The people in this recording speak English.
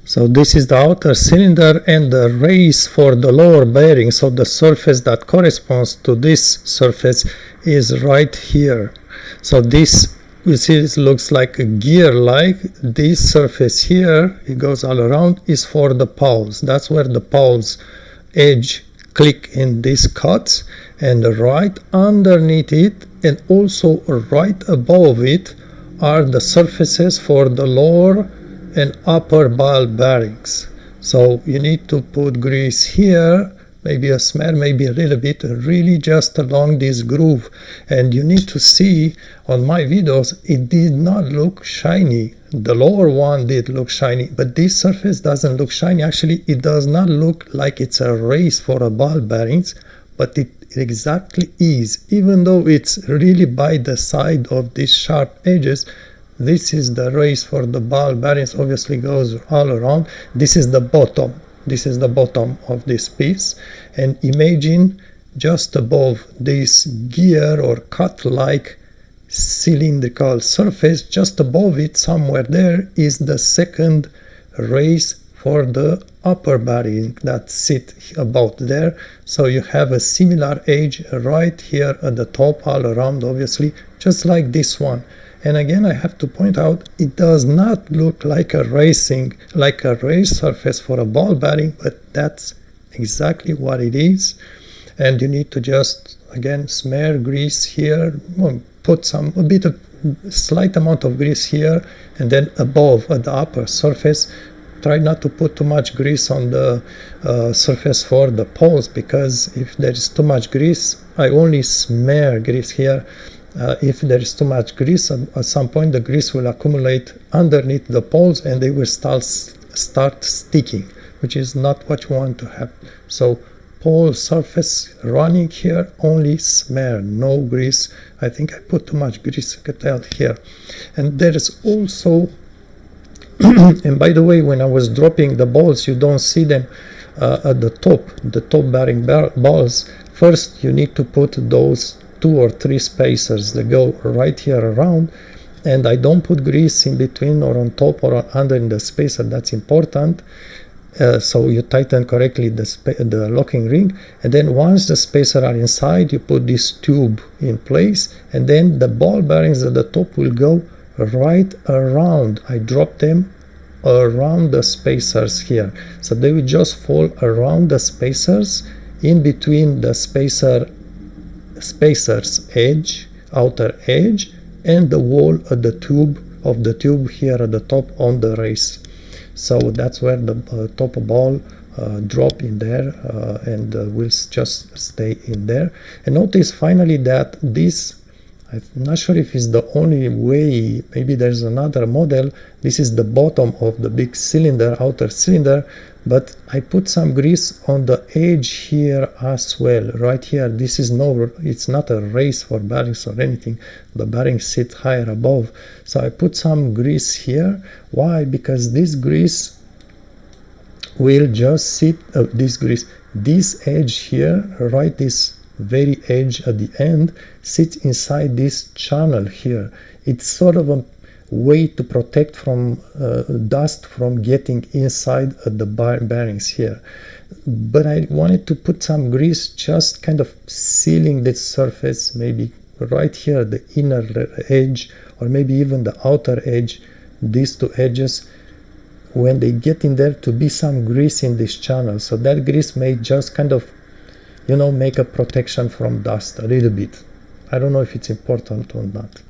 So this is the outer cylinder, and the race for the lower bearing, so the surface that corresponds to this surface is right here. So this, you see, it looks like a gear, like this surface here, it goes all around, is for the pawls. That's where the pawls edge click in these cuts, and right underneath it and also right above it are the surfaces for the lower and upper ball bearings. So you need to put grease here, maybe a smear, maybe a little bit, really just along this groove. And you need to see on my videos, it did not look shiny. The lower one did look shiny, but this surface doesn't look shiny. Actually, it does not look like it's a race for a ball bearings, but it exactly is. Even though it's really by the side of these sharp edges, this is the race for the ball bearings, obviously goes all around. This is the bottom. This is the bottom of this piece. And imagine just above this gear or cut-like cylindrical surface, just above it, somewhere there, is the second race for the upper bearing that sit about there. So you have a similar edge right here at the top, all around, obviously, just like this one. And again, I have to point out, it does not look like a race surface for a ball bearing, but that's exactly what it is. And you need to just, again, smear grease here, put slight amount of grease here, and then above at the upper surface. Try not to put too much grease on the surface for the poles, because if there is too much grease, I only smear grease here. If there is too much grease, at some point the grease will accumulate underneath the poles and they will start sticking, which is not what you want to have. So pole surface running here, only smear, no grease. I think I put too much grease, you can tell here. And there is also and by the way, when I was dropping the balls, you don't see them at the top bearing balls. First you need to put those 2 or 3 spacers that go right here around, and I don't put grease in between or on top or under in the spacer. That's important. So you tighten correctly the locking ring, and then once the spacers are inside, you put this tube in place, and then the ball bearings at the top will go right around. I drop them around the spacers here, so they will just fall around the spacers, in between the spacer's edge, outer edge, and the wall of the tube here at the top on the race. So that's where the top ball drop in there, and will just stay in there. And notice finally that this, I'm not sure if it's the only way, maybe there's another model. This is the bottom of the big cylinder, outer cylinder, but I put some grease on the edge here as well, right here. This is it's not a race for bearings or anything. The bearings sit higher above. So I put some grease here. Why? Because this grease will just sit, this edge here, right, this very edge at the end, sits inside this channel here. It's sort of a way to protect from dust from getting inside the bearings here. But I wanted to put some grease, just kind of sealing this surface, maybe right here, the inner edge, or maybe even the outer edge, these 2 edges, when they get in there, to be some grease in this channel. So that grease may just kind of, make a protection from dust a little bit. I don't know if it's important or not.